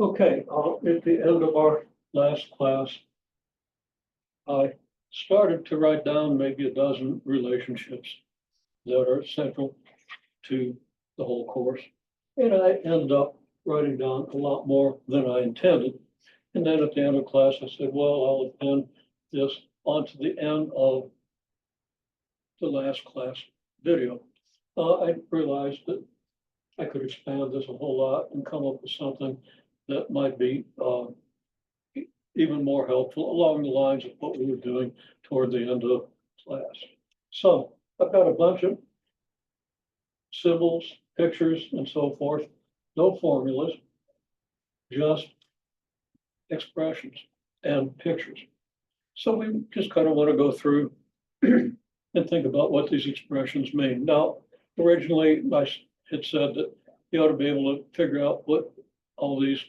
Okay, at the end of our last class, I started to write down maybe a dozen relationships that are central to the whole course. And I ended up writing down a lot more than I intended. And then at the end of class, I said, well, I'll append this onto the end of the last class video. I realized that I could expand this a whole lot and come up with something that might be even more helpful along the lines of what we were doing toward the end of class. So I've got a bunch of symbols, pictures, and so forth, no formulas, just expressions and pictures. So we just kind of want to go through and think about what these expressions mean. Now, originally I had said that you ought to be able to figure out what all these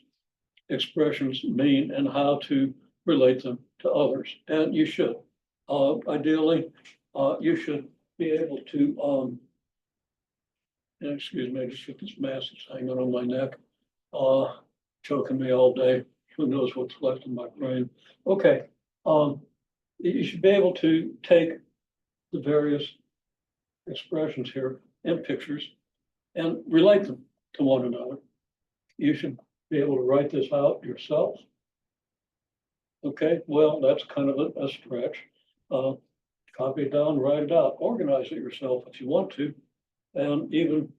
expressions mean and how to relate them to others. And you should. Ideally, you should be able to, excuse me, I just got this mask that's hanging on my neck, choking me all day. Who knows what's left in my brain. Okay, you should be able to take the various expressions here and pictures and relate them to one another. You should be able to write this out yourself. Okay, well, that's kind of a stretch. Copy it down, write it out, organize it yourself if you want to. And even,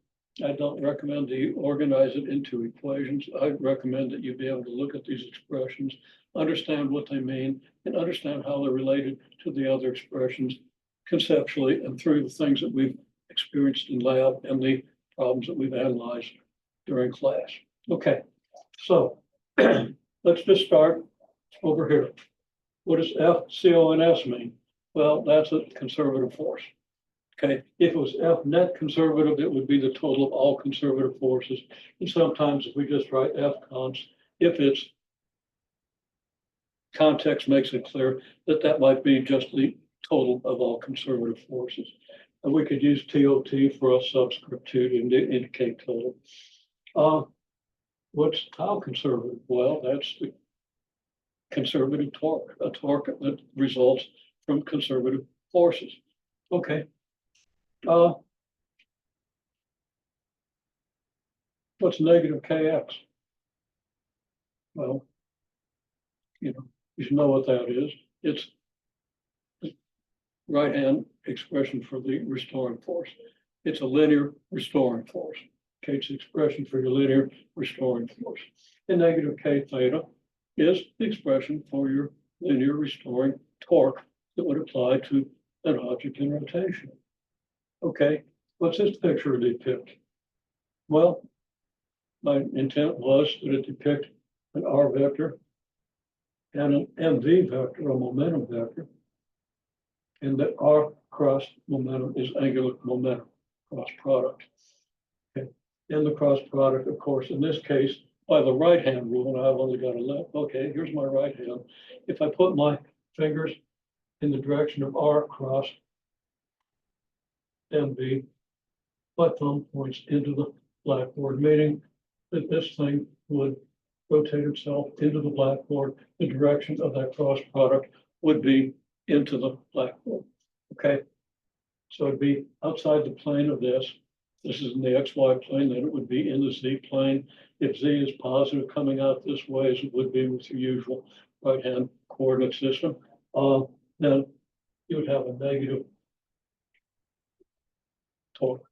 I don't recommend that you organize it into equations. I recommend that you be able to look at these expressions, understand what they mean, and understand how they're related to the other expressions conceptually and through the things that we've experienced in lab and the problems that we've analyzed during class. Okay, so let's just start over here. What does FCON mean? Well, that's a conservative force. Okay, if it was F net conservative, it would be the total of all conservative forces. And sometimes if we just write FCONs, if its context makes it clear that that might be just the total of all conservative forces. And we could use TOT for a subscript 2 to indicate total. What's how conservative? Well, that's the conservative torque, a torque that results from conservative forces. Okay. What's negative KX? Well, you should know what that is. It's the right-hand expression for the restoring force. It's a linear restoring force. Okay, it's the expression for your linear restoring force. And negative K theta is the expression for your linear restoring torque that would apply to an object in rotation. Okay, what's this picture depict? Well, my intent was that it depict an R vector and an MV vector, a momentum vector, and that R cross momentum is angular momentum cross product. Okay, and the cross product, of course, in this case, by the right hand rule, and I've only got a left. Okay, here's my right hand. If I put my fingers in the direction of R cross MV, my thumb points into the blackboard, meaning that this thing would rotate itself into the blackboard. The direction of that cross product would be into the blackboard. Okay, so it'd be outside the plane of this. This is in the XY plane, then it would be in the Z plane. If Z is positive coming out this way, as it would be with your usual right-hand coordinate system, then you would have a negative torque.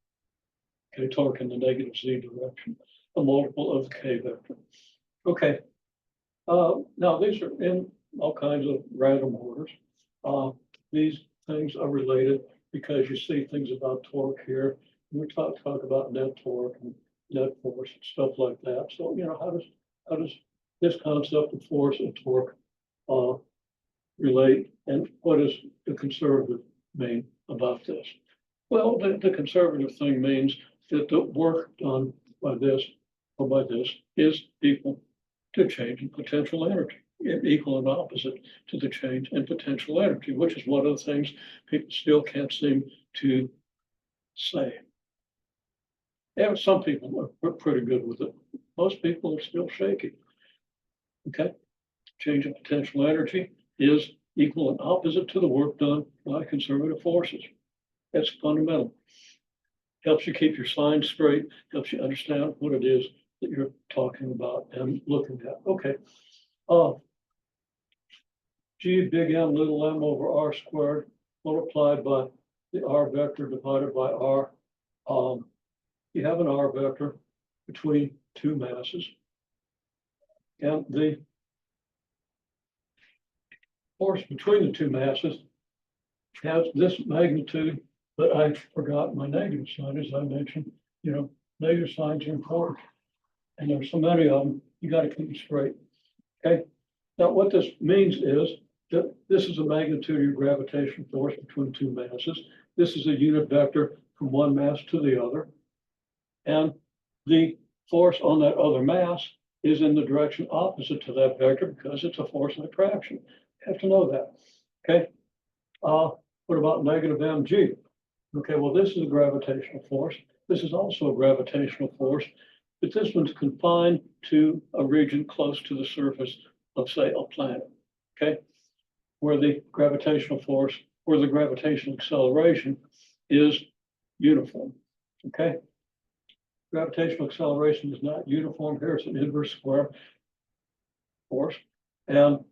Okay, torque in the negative Z direction, a multiple of the K vector. Okay, now these are in all kinds of random orders. These things are related because you see things about torque here. We talk about net torque and net force and stuff like that. So, how does this concept of force and torque relate, and what does the conservative mean about this? Well, the conservative thing means that the work done by this or by this is equal to change in potential energy, equal and opposite to the change in potential energy, which is one of the things people still can't seem to say. Yeah, some people are pretty good with it. Most people are still shaky. Okay, change of potential energy is equal and opposite to the work done by conservative forces. That's fundamental. Helps you keep your signs straight, helps you understand what it is that you're talking about and looking at. Okay. G big M little m over r squared multiplied by the r vector divided by r. You have an r vector between two masses. And the force between the two masses has this magnitude, but I forgot my negative sign, as I mentioned. You know, negative signs are important. And there's so many of them, you got to keep them straight. Okay. Now, what this means is that this is a magnitude of your gravitational force between two masses. This is a unit vector from one mass to the other. And the force on that other mass is in the direction opposite to that vector because it's a force of attraction. You have to know that. Okay. What about negative mg? Okay, well, this is a gravitational force. This is also a gravitational force, but this one's confined to a region close to the surface of, say, a planet. Okay, where the gravitational force or the gravitational acceleration is uniform. Okay, gravitational acceleration is not uniform. Here's an inverse square force, and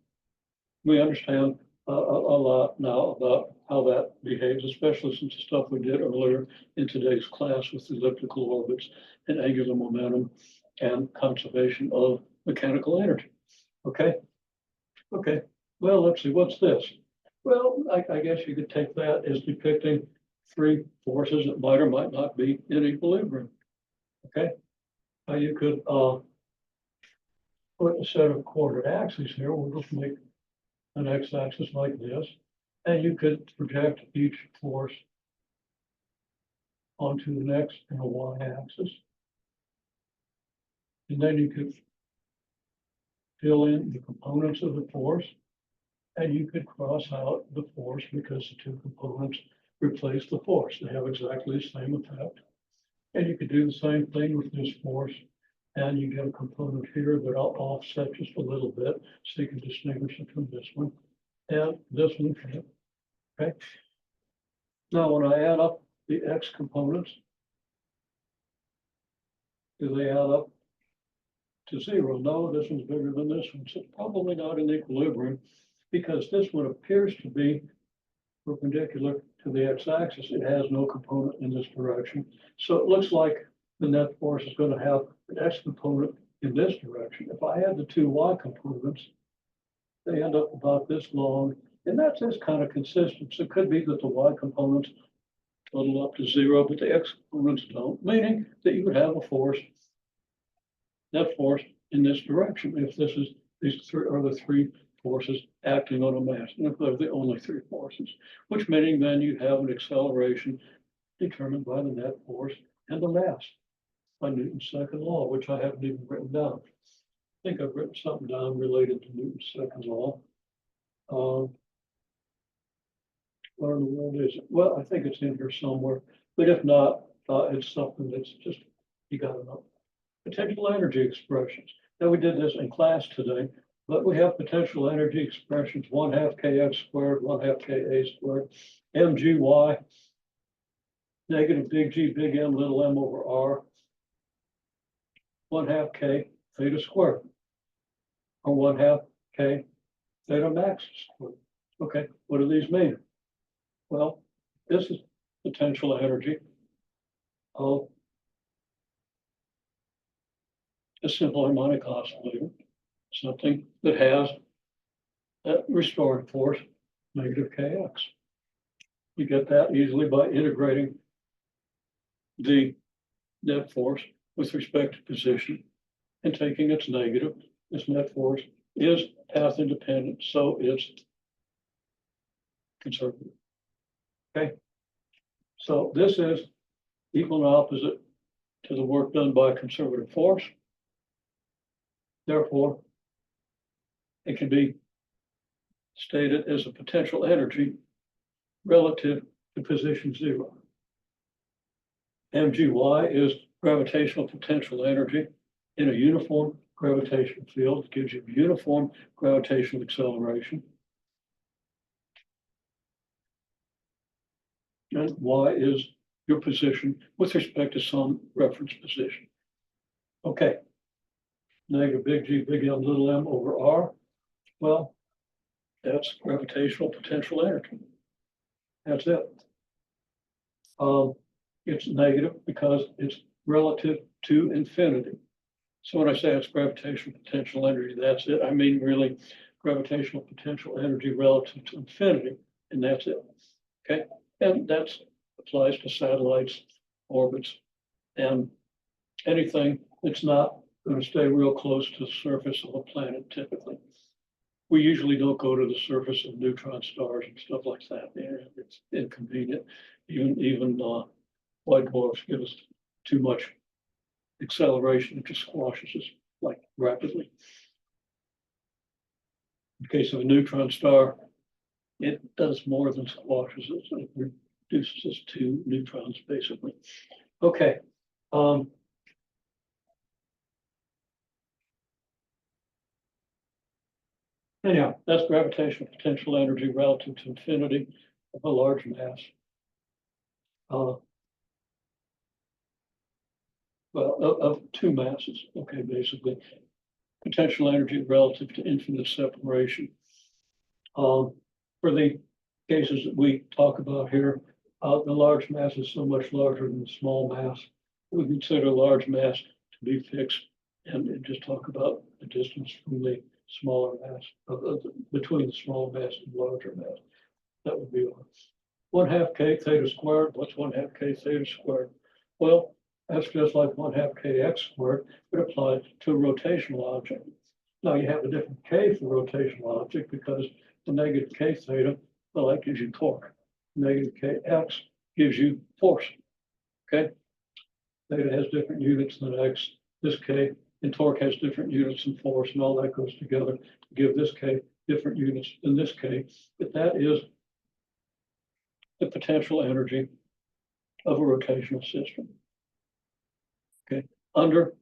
we understand a lot now about how that behaves, especially since the stuff we did earlier in today's class with elliptical orbits and angular momentum and conservation of mechanical energy. Okay. Okay. Well, let's see. What's this? Well, I guess you could take that as depicting three forces that might or might not be in equilibrium. Okay. You could put a set of coordinate axes here. We'll just make an x-axis like this, and you could project each force onto the next and a y-axis. And then you could fill in the components of the force, and you could cross out the force because the two components replace the force. They have exactly the same effect. And you could do the same thing with this force, and you get a component here that I'll offset just a little bit so you can distinguish it from this one and this one. Okay. Now, when I add up the x components, do they add up to zero? No, this one's bigger than this one. So it's probably not in equilibrium because this one appears to be perpendicular to the x-axis. It has no component in this direction. So it looks like the net force is going to have an x component in this direction. If I add the two y components, they end up about this long, and that's just kind of consistent. So it could be that the y components total up to zero, but the x components don't, meaning that you would have a force, net force in this direction if this is these three are the three forces acting on a mass, and if they're the only three forces, which meaning then you have an acceleration determined by the net force and the mass by Newton's second law, which I haven't even written down. I think I've written something down related to Newton's second law. Where in the world is it? Well, I think it's in here somewhere, but if not, it's something that's just, you gotta know. Potential energy expressions. Now, we did this in class today, but we have potential energy expressions, 1/2 kx squared, 1/2 ka squared, mgy, negative big G, big M, little m over r, 1/2 k theta squared, or 1/2 k theta max squared. Okay, what do these mean? Well, this is potential energy of a simple harmonic oscillator, something that has a restoring force, negative kx. You get that easily by integrating the net force with respect to position and taking its negative. This net force is path independent, so it's conservative. Okay, so this is equal and opposite to the work done by conservative force. Therefore, it can be stated as a potential energy relative to position zero. Mgy is gravitational potential energy in a uniform gravitational field. It gives you uniform gravitational acceleration. And y is your position with respect to some reference position. Okay. Negative big G, big M, little m over r. Well, that's gravitational potential energy. That's it. It's negative because it's relative to infinity. So when I say it's gravitational potential energy, that's it. I mean, really, gravitational potential energy relative to infinity, and that's it. Okay, and that applies to satellites, orbits, and anything that's not going to stay real close to the surface of a planet typically. We usually don't go to the surface of neutron stars and stuff like that. It's inconvenient. Even white dwarfs give us too much acceleration. It just squashes us like rapidly. In the case of a neutron star, it does more than squashes us. It reduces us to neutrons, basically. Okay. Anyhow, that's gravitational potential energy relative to infinity of a large mass. Well, of two masses, okay, basically. Potential energy relative to infinite separation. For the cases that we talk about here, the large mass is so much larger than the small mass. We consider large mass to be fixed and just talk about the distance from the smaller mass, between the small mass and larger mass. That would be 1/2 k theta squared. What's 1/2 k theta squared? Well, that's just like 1/2 kx squared, but applied to a rotational object. Now you have a different k for rotational object because the negative k theta, well, that gives you torque. Negative kx gives you force. Okay, theta has different units than x. This k and torque has different units and force, and all that goes together to give this k different units than this k. But that is the potential energy of a rotational system. Okay, under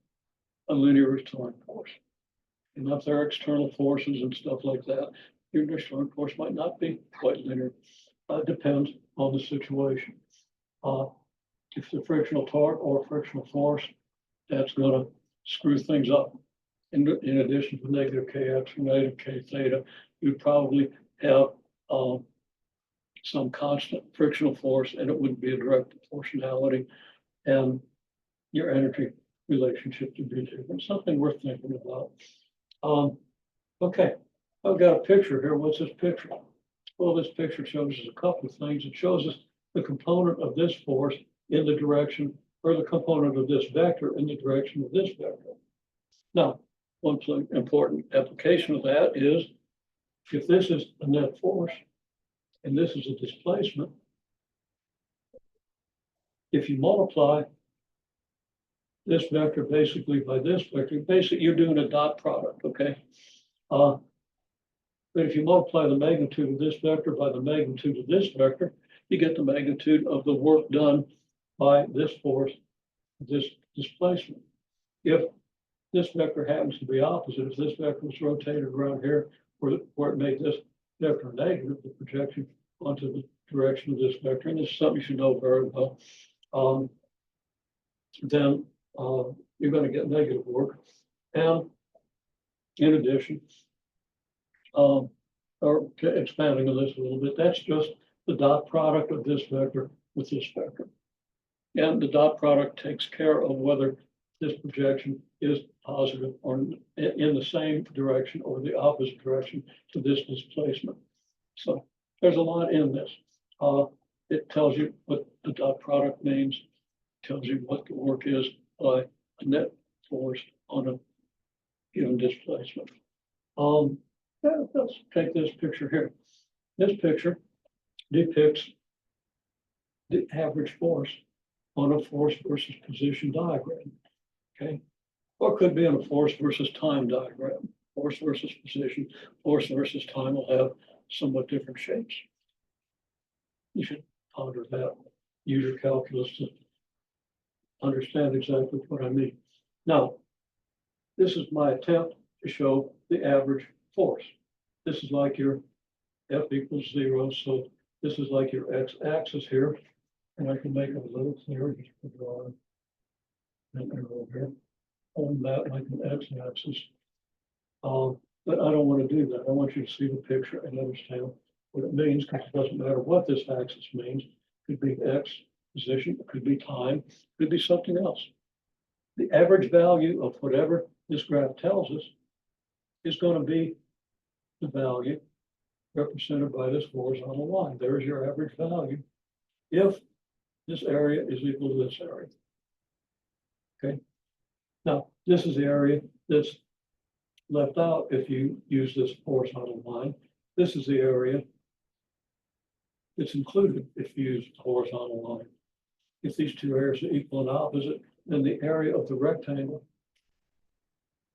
a linear restoring force. And if there are external forces and stuff like that, your restoring force might not be quite linear. Depends on the situation. If the frictional torque or frictional force, that's going to screw things up. In addition to negative kx or negative k theta, you'd probably have some constant frictional force, and it wouldn't be a direct proportionality, and your energy relationship would be different. Something worth thinking about. Okay, I've got a picture here. What's this picture? Well, this picture shows us a couple of things. It shows us the component of this force in the direction, or the component of this vector in the direction of this vector. Now, one important application of that is if this is a net force and this is a displacement, if you multiply this vector basically by this vector, basically you're doing a dot product, okay? But if you multiply the magnitude of this vector by the magnitude of this vector, you get the magnitude of the work done by this force, this displacement. If this vector happens to be opposite, if this vector was rotated around here, where it made this vector negative, the projection onto the direction of this vector, and this is something you should know very well, then you're going to get negative work. And in addition, or expanding on this a little bit, that's just the dot product of this vector with this vector. And the dot product takes care of whether this projection is positive or in the same direction or the opposite direction to this displacement. So there's a lot in this. It tells you what the dot product means, tells you what the work is by a net force on a given displacement. Let's take this picture here. This picture depicts the average force on a force versus position diagram, okay? Or it could be on a force versus time diagram. Force versus position, force versus time will have somewhat different shapes. You should ponder that. Use your calculus to understand exactly what I mean. Now, this is my attempt to show the average force. This is like your F equals 0. So this is like your x-axis here. And I can make it a little clearer. Just draw an arrow here on that like an x-axis. But I don't want to do that. I want you to see the picture and understand what it means, because it doesn't matter what this axis means. It could be x position, it could be time, it could be something else. The average value of whatever this graph tells us is going to be the value represented by this horizontal line. There's your average value if this area is equal to this area. Okay. Now, this is the area that's left out if you use this horizontal line. This is the area that's included if you use the horizontal line. If these two areas are equal and opposite, then the area of the rectangle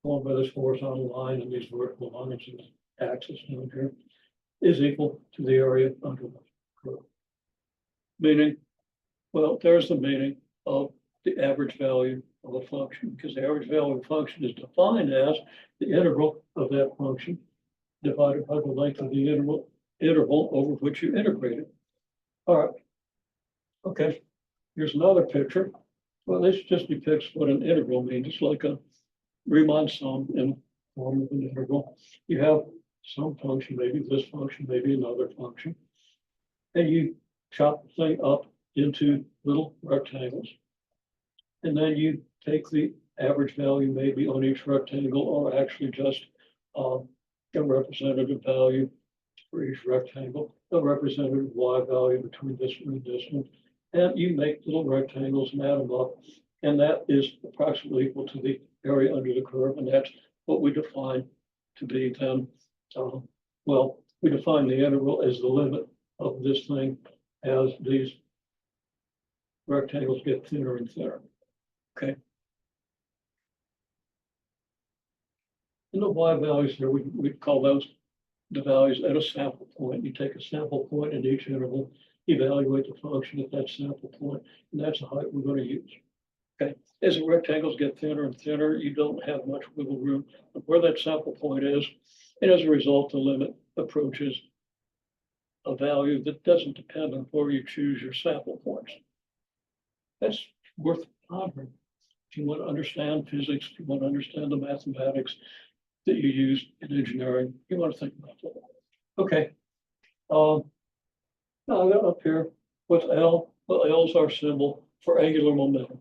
formed by this horizontal line and these vertical lines and the axis down here is equal to the area under the curve. Meaning, well, there's the meaning of the average value of a function, because the average value of a function is defined as the integral of that function divided by the length of the interval over which you integrate it. All right. Okay. Here's another picture. Well, this just depicts what an integral means. It's like a Riemann sum in the form of an integral. You have some function, maybe this function, maybe another function, and you chop the thing up into little rectangles. And then you take the average value maybe on each rectangle, or actually just a representative value for each rectangle, a representative y value between this one and this one. And you make little rectangles and add them up. And that is approximately equal to the area under the curve. And that's what we define to be then, well, we define the integral as the limit of this thing as these rectangles get thinner and thinner. Okay. And the y values here, we call those the values at a sample point. You take a sample point in each interval, evaluate the function at that sample point, and that's the height we're going to use. Okay. As the rectangles get thinner and thinner, you don't have much wiggle room of where that sample point is. And as a result, the limit approaches a value that doesn't depend on where you choose your sample points. That's worth pondering. If you want to understand physics, if you want to understand the mathematics that you use in engineering, you want to think about that. Okay. Now I got up here, what's L? Well, L is our symbol for angular momentum.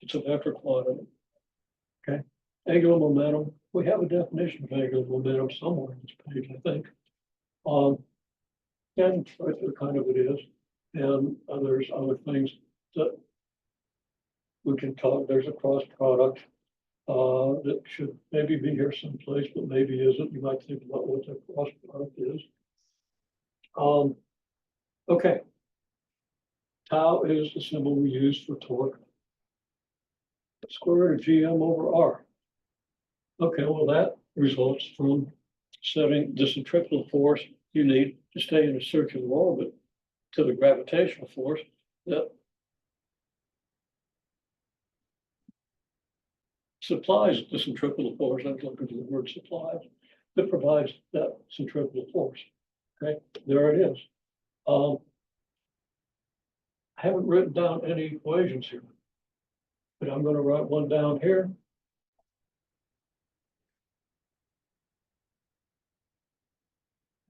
It's a vector quantity. Okay. Angular momentum, we have a definition of angular momentum somewhere in this page, I think. And right there kind of it is. And there's other things that we can talk. There's a cross product that should maybe be here someplace, but maybe isn't. You might think about what the cross product is. Okay. Tau is the symbol we use for torque. Square root of GM over R. Okay, well, that results from setting the centripetal force you need to stay in a circular orbit to the gravitational force that supplies the centripetal force. I'm looking for the word supplies, that provides that centripetal force. Okay, there it is. I haven't written down any equations here, but I'm going to write one down here.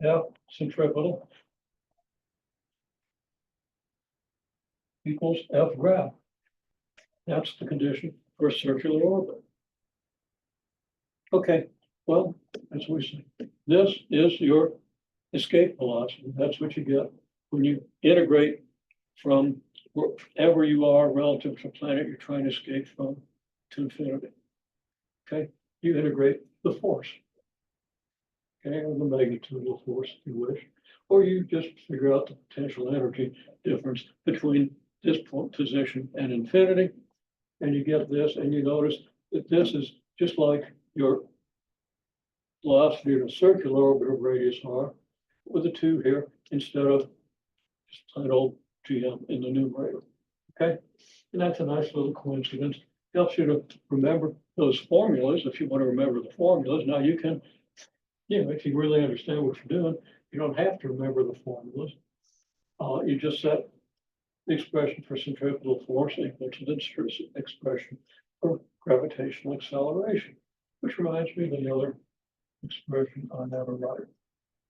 F centripetal equals F grav. That's the condition for a circular orbit. Okay, well, as we say, this is your escape velocity. That's what you get when you integrate from wherever you are relative to the planet you're trying to escape from to infinity. Okay, you integrate the force. Okay, or the magnitude of the force, if you wish, or you just figure out the potential energy difference between this position and infinity, and you get this, and you notice that this is just like your velocity in a circular orbit of radius r, with a 2 here instead of just plain old GM in the numerator. Okay, and that's a nice little coincidence. helps you to remember those formulas. If you want to remember the formulas, now you can, if you really understand what you're doing, you don't have to remember the formulas. You just set the expression for centrifugal force equal to the expression for gravitational acceleration, which reminds me of another expression I never write.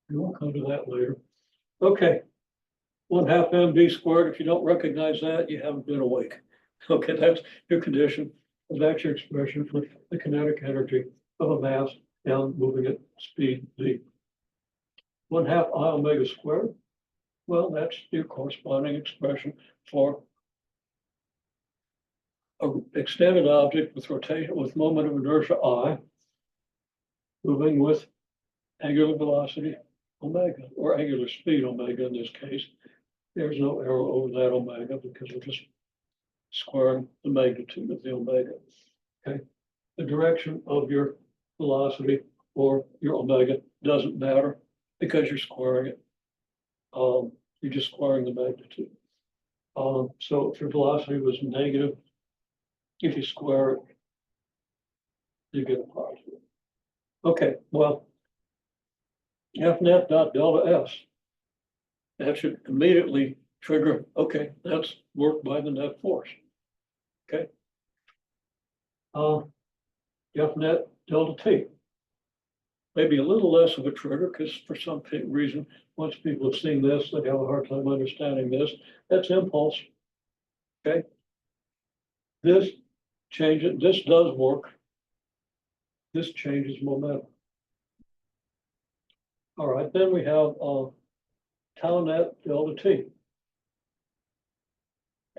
We will come to that later. Okay, 1/2 mv squared. If you don't recognize that, you haven't been awake. Okay, that's your condition. That's your expression for the kinetic energy of a mass down moving at speed v. 1/2 I omega squared. Well, that's your corresponding expression for an extended object with rotation with moment of inertia I, moving with angular velocity omega, or angular speed omega in this case. There's no arrow over that omega because we're just squaring the magnitude of the omega. Okay, the direction of your velocity or your omega doesn't matter because you're squaring it. You're just squaring the magnitude. So if your velocity was negative, if you square it, you get a positive. Okay, well, F net dot delta S. That should immediately trigger, okay, that's work by the net force. Okay. F net delta T. Maybe a little less of a trigger because for some reason, once people have seen this, they have a hard time understanding this. That's impulse. Okay. This changes, this does work. This changes momentum. All right, then we have tau net delta T.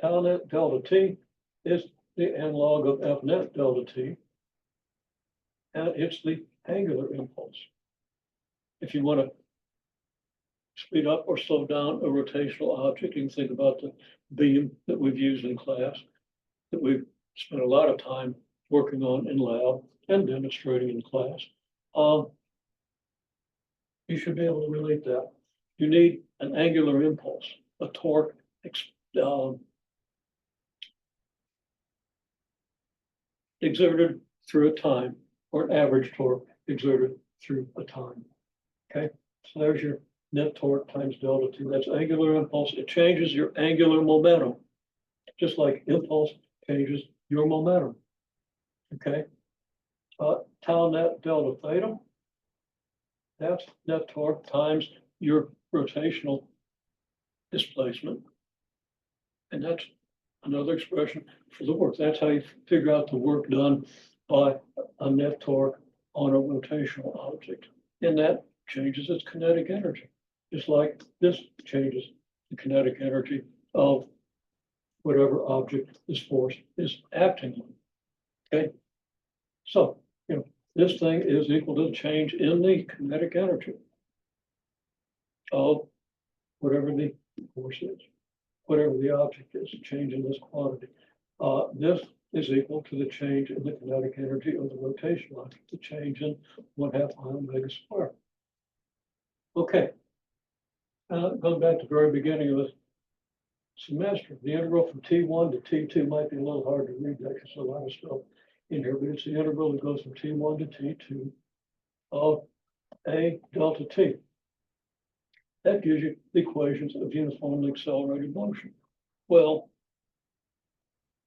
Tau net delta T is the analog of F net delta T, and it's the angular impulse. If you want to speed up or slow down a rotational object, you can think about the beam that we've used in class, that we've spent a lot of time working on in lab and demonstrating in class. You should be able to relate that. You need an angular impulse, a torque exerted through a time, or an average torque exerted through a time. Okay, so there's your net torque times delta T. That's angular impulse. It changes your angular momentum, just like impulse changes your momentum. Okay, tau net delta theta. That's net torque times your rotational displacement. And that's another expression for the work. That's how you figure out the work done by a net torque on a rotational object. And that changes its kinetic energy, just like this changes the kinetic energy of whatever object this force is acting on. Okay, so this thing is equal to the change in the kinetic energy of whatever the force is, whatever the object is, a change in this quantity. This is equal to the change in the kinetic energy of the rotational object, the change in 1/2 I omega squared. Okay, going back to the very beginning of the semester, the integral from T1 to T2 might be a little hard to read that because there's a lot of stuff in here, but it's the integral that goes from T1 to T2 of A delta T. That gives you the equations of uniformly accelerated motion. Well,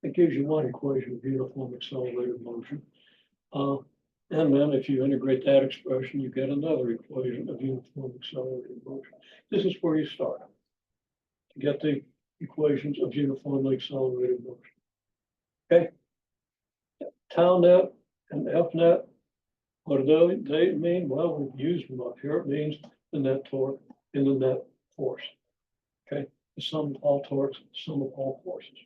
it gives you one equation of uniform accelerated motion. And then if you integrate that expression, you get another equation of uniform accelerated motion. This is where you start to get the equations of uniformly accelerated motion. Okay. Tau net and F net, what do they mean? Well, we've used them up here. It means the net torque and the net force. Okay, the sum of all torques, sum of all forces.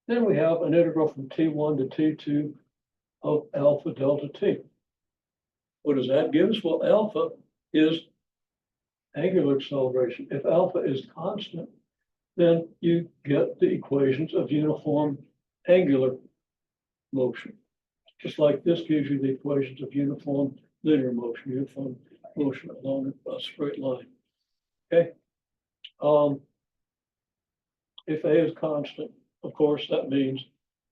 Then we have an integral from T1 to T2 of alpha delta T. What does that give us? Well, alpha is angular acceleration. If alpha is constant, then you get the equations of uniform angular motion. Just like this gives you the equations of uniform linear motion, uniform motion along a straight line. Okay. if A is constant, of course, that means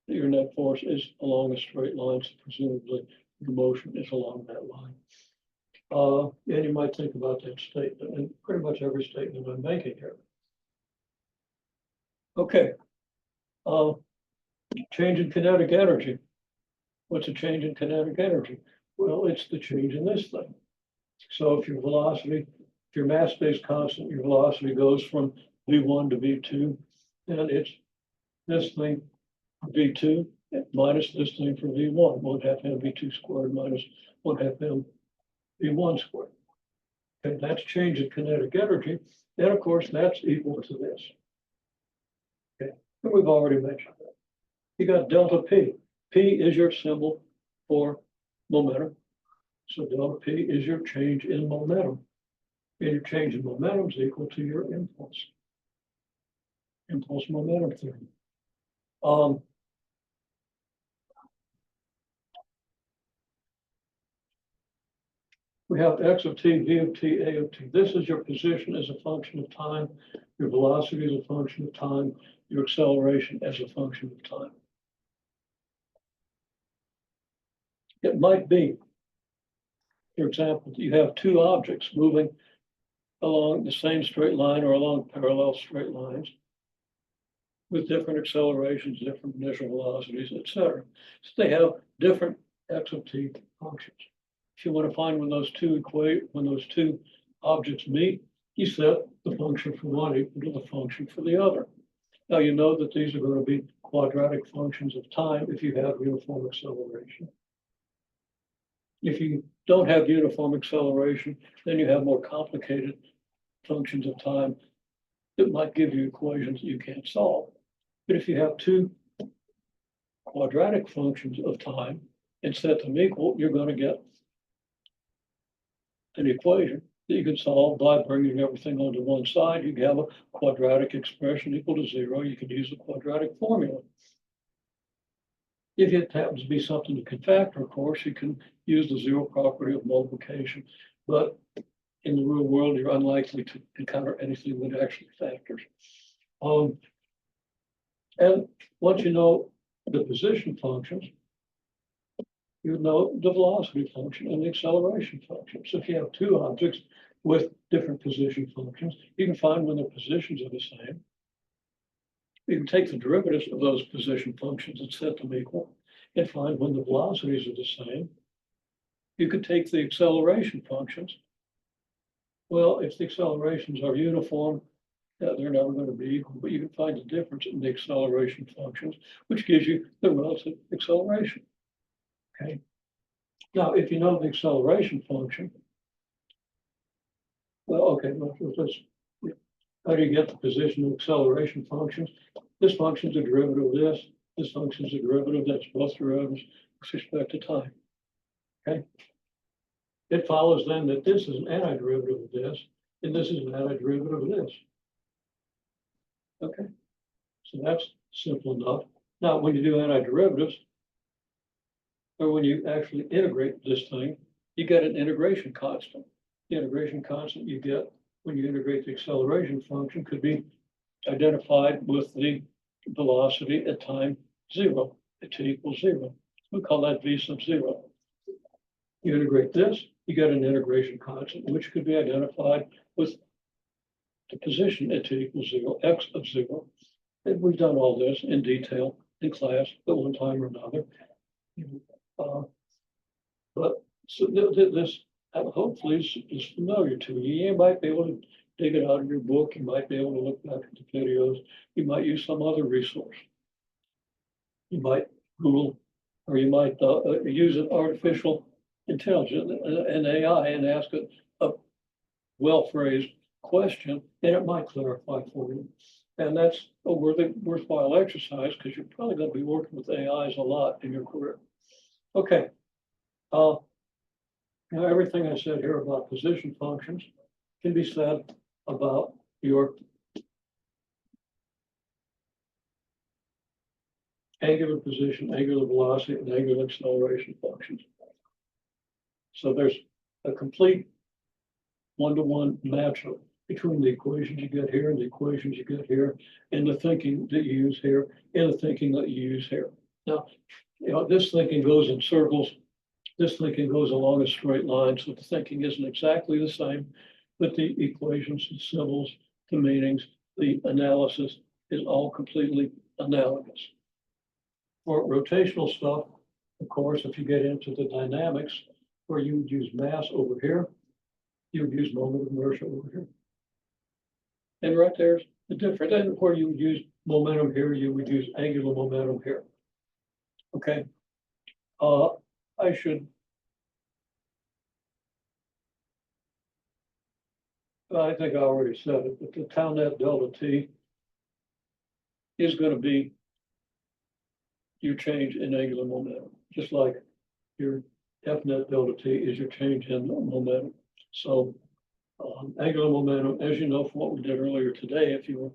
that your net force is along a straight line, so presumably the motion is along that line. And you might think about that statement and pretty much every statement I'm making here. Okay. Change in kinetic energy. What's a change in kinetic energy? Well, it's the change in this thing. So if your velocity, if your mass stays constant, your velocity goes from V1 to V2, and it's this thing V2 minus this thing for V1, 1/2 mv2 squared minus 1/2 m V1 squared. Okay, that's change in kinetic energy. And of course, that's equal to this. Okay, and we've already mentioned that. You got delta P. P is your symbol for momentum. So delta P is your change in momentum. And your change in momentum is equal to your impulse. Impulse momentum theory. We have x of t, v of t, a of t. This is your position as a function of time, your velocity as a function of time, your acceleration as a function of time. It might be, for example, you have two objects moving along the same straight line or along parallel straight lines with different accelerations, different initial velocities, etc. So they have different x of t functions. If you want to find when those two objects meet, you set the function for one equal to the function for the other. Now you know that these are going to be quadratic functions of time if you have uniform acceleration. If you don't have uniform acceleration, then you have more complicated functions of time that might give you equations that you can't solve. But if you have two quadratic functions of time and set them equal, you're going to get an equation that you can solve by bringing everything onto one side. You can have a quadratic expression equal to 0. You can use a quadratic formula. If it happens to be something you can factor, of course, you can use the zero property of multiplication. But in the real world, you're unlikely to encounter anything that actually factors. And once you know the position functions, you know the velocity function and the acceleration function. So if you have two objects with different position functions, you can find when their positions are the same. You can take the derivatives of those position functions and set them equal and find when the velocities are the same. You could take the acceleration functions. Well, if the accelerations are uniform, they're never going to be equal, but you can find the difference in the acceleration functions, which gives you the relative acceleration. Okay. Now, if you know the acceleration function, well, okay, how do you get the position of acceleration functions? This function is a derivative of this. This function is a derivative. That's both derivatives with respect to time. Okay. It follows then that this is an antiderivative of this, and this is an antiderivative of this. Okay. So that's simple enough. Now, when you do antiderivatives, or when you actually integrate this thing, you get an integration constant. The integration constant you get when you integrate the acceleration function could be identified with the velocity at time 0, at t equals 0. We call that v sub 0. You integrate this, you get an integration constant, which could be identified with the position at t equals 0, x of 0. And we've done all this in detail in class at one time or another. But so this hopefully is familiar to you. You might be able to dig it out of your book. You might be able to look back at the videos. You might use some other resource. You might Google, or you might use an artificial intelligence, an AI, and ask it a well-phrased question, and it might clarify for you. And that's a worthwhile exercise because you're probably going to be working with AIs a lot in your career. Okay. Now everything I said here about position functions can be said about your angular position, angular velocity, and angular acceleration functions. So there's a complete one-to-one match between the equations you get here and the equations you get here, and the thinking that you use here, and the thinking that you use here. Now, this thinking goes in circles. This thinking goes along a straight line, so the thinking isn't exactly the same, but the equations, the symbols, the meanings, the analysis is all completely analogous. For rotational stuff, of course, if you get into the dynamics, where you would use mass over here, you would use moment of inertia over here. And right there's the difference. And where you would use momentum here, you would use angular momentum here. Okay. I think I already said it, but the tau net delta T is going to be your change in angular momentum, just like your F net delta T is your change in momentum. So angular momentum, as you know from what we did earlier today, if you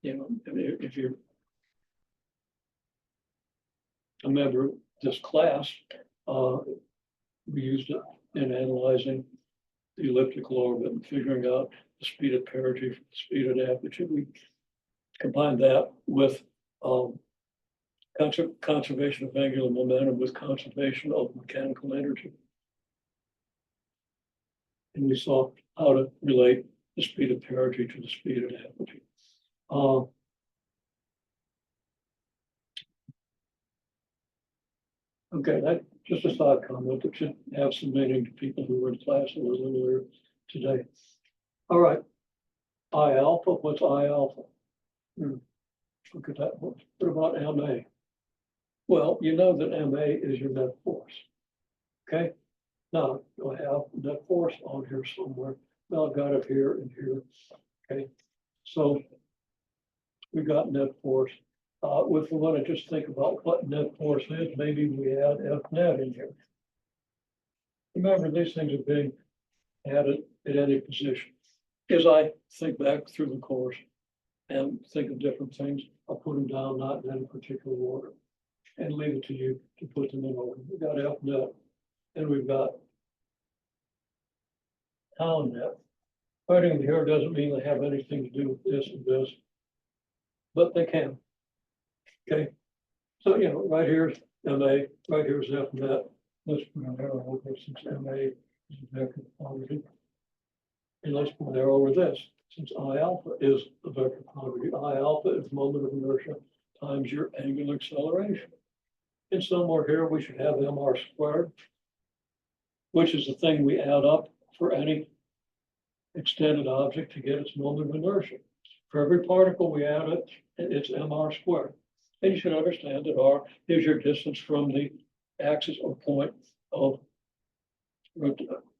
if you're a member of this class, we used it in analyzing the elliptical orbit and figuring out the speed of perigee from the speed of apogee. We combined that with conservation of angular momentum with conservation of mechanical energy. And we saw how to relate the speed of perigee to the speed of apogee. Okay, that just a side comment that should have some meaning to people who were in class a little earlier today. All right, I alpha, what's I alpha? Look at that. What about MA? Well, you know that MA is your net force. Okay, now I have net force on here somewhere. Now I've got it here and here. Okay, so we got net force. If we want to just think about what net force is, maybe we add F net in here. Remember, these things are being added at any position. As I think back through the course and think of different things, I'll put them down not in any particular order and leave it to you to put them in order. We've got F net and we've got tau net. Writing them here doesn't mean they have anything to do with this and this, but they can. Okay, so right here's MA, right here's F net. Let's put an arrow over since MA is a vector quantity. And let's put an arrow over this since I alpha is a vector quantity. I alpha is moment of inertia times your angular acceleration. And somewhere here we should have mr squared, which is the thing we add up for any extended object to get its moment of inertia. For every particle we add it, it's mr squared. And you should understand that r is your distance from the axis or point of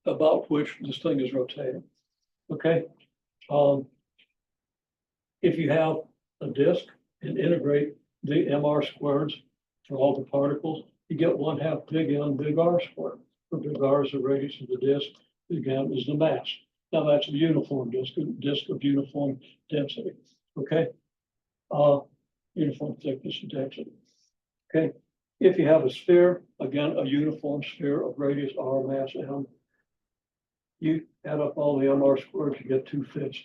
about which this thing is rotating. Okay. If you have a disk and integrate the mr squareds for all the particles, you get 1/2 big M big R squared. Where big R is the radius of the disk, big M is the mass. Now that's a uniform disk of uniform density. Okay. Uniform thickness and density. Okay. If you have a sphere, again, a uniform sphere of radius R, mass M, you add up all the mr squared to get 2/5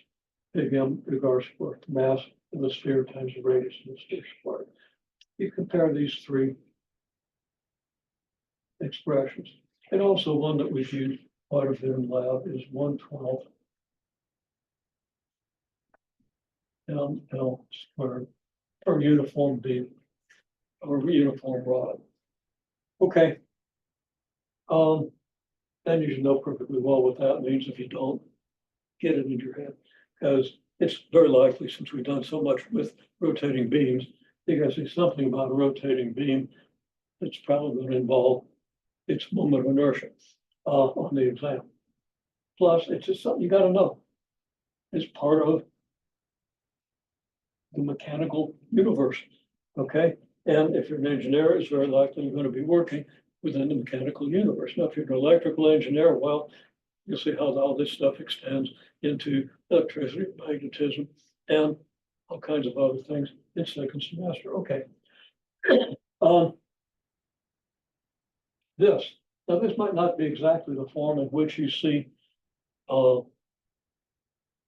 big M big R squared, mass of the sphere times the radius of the sphere squared. You compare these three expressions. And also one that we've used quite a bit in lab is 1/12 ML squared per uniform beam or uniform rod. Okay. And you should know perfectly well what that means if you don't get it in your head, because it's very likely, since we've done so much with rotating beams, you're going to see something about a rotating beam that's probably going to involve its moment of inertia on the exam. Plus, it's just something you got to know. It's part of the mechanical universe. Okay. And if you're an engineer, it's very likely you're going to be working within the mechanical universe. Now, if you're an electrical engineer, well, you'll see how all this stuff extends into electricity, magnetism, and all kinds of other things in second semester. Okay. Now this might not be exactly the form in which you see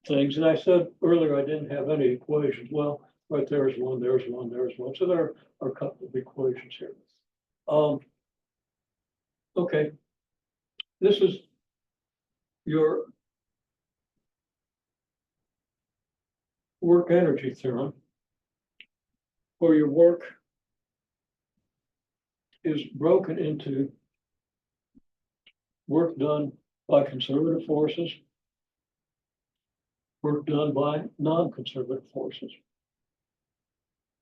things. And I said earlier, I didn't have any equations. Well, right there's one, there's one, there's one. So there are a couple of equations here. Okay, this is your work energy theorem, where your work is broken into work done by conservative forces, work done by non-conservative forces.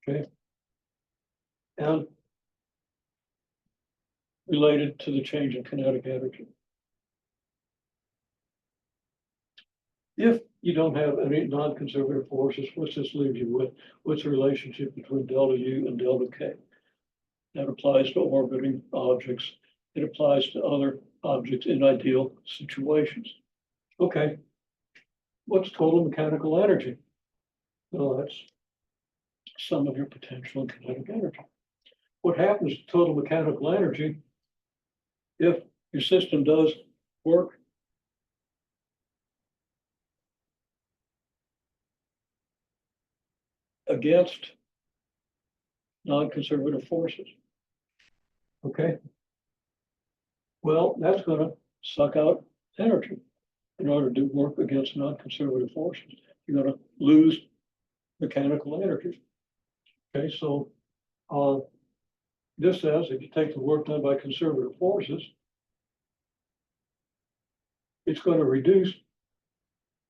Okay. And related to the change in kinetic energy. If you don't have any non-conservative forces, what's this leave you with? What's the relationship between delta U and delta K? That applies to orbiting objects. It applies to other objects in ideal situations. Okay, what's total mechanical energy? Well, that's sum of your potential and kinetic energy. What happens to total mechanical energy if your system does work against non-conservative forces? Okay. Well, that's going to suck out energy. In order to work against non-conservative forces, you're going to lose mechanical energy. Okay, so this says if you take the work done by conservative forces, it's going to reduce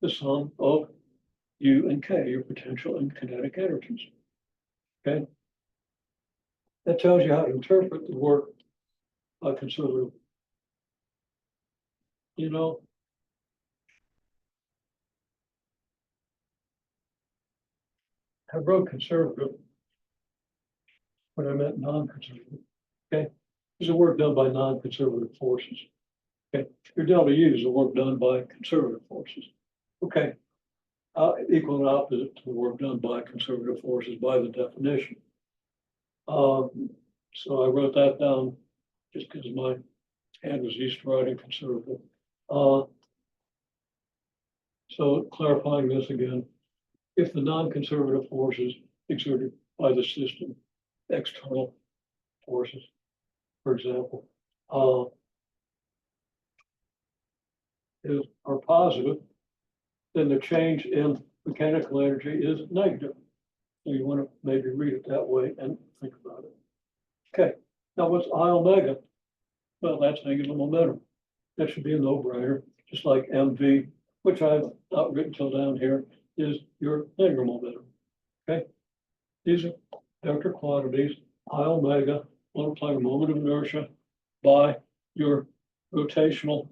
the sum of U and K, your potential and kinetic energies. Okay, that tells you how to interpret the work by conservative. You know, I wrote conservative when I meant non-conservative. Okay, this is the work done by non-conservative forces. Okay, your delta U is the work done by conservative forces. Okay, equal and opposite to the work done by conservative forces by the definition. So I wrote that down just because my hand was used to writing conservative. So clarifying this again, if the non-conservative forces exerted by the system, external forces, for example, are positive, then the change in mechanical energy is negative. So you want to maybe read it that way and think about it. Okay, now what's I omega? Well, that's angular momentum. That should be a no-brainer, just like MV, which I've not written till down here, is your angular momentum. Okay, these are vector quantities. I omega multiplied moment of inertia by your rotational,